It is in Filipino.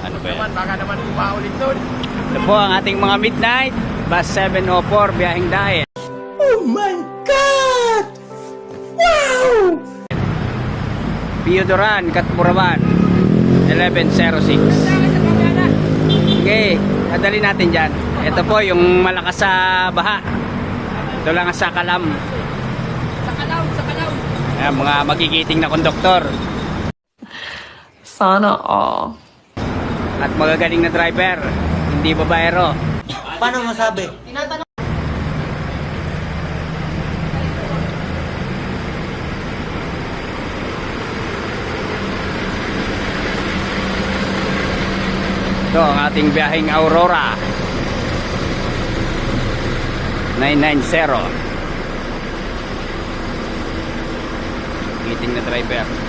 Ano ba yan? Naman, baka naman umaulit doon. Ito po ang ating mga midnight. Bus 704, biyaheng dahil. Oh my God! Wow! Piodoran, Katmuraban, 1106. Okay, kadali natin dyan. Ito po yung malakas sa baha. Ito lang sa Kalam. Sa Kalaw. Ayan, mga magigiting na konduktor. Sana all. At magagaling na driver. Hindi babaero. Paano masabi? Ito ang ating biyaheng Aurora 990. Giting na driver.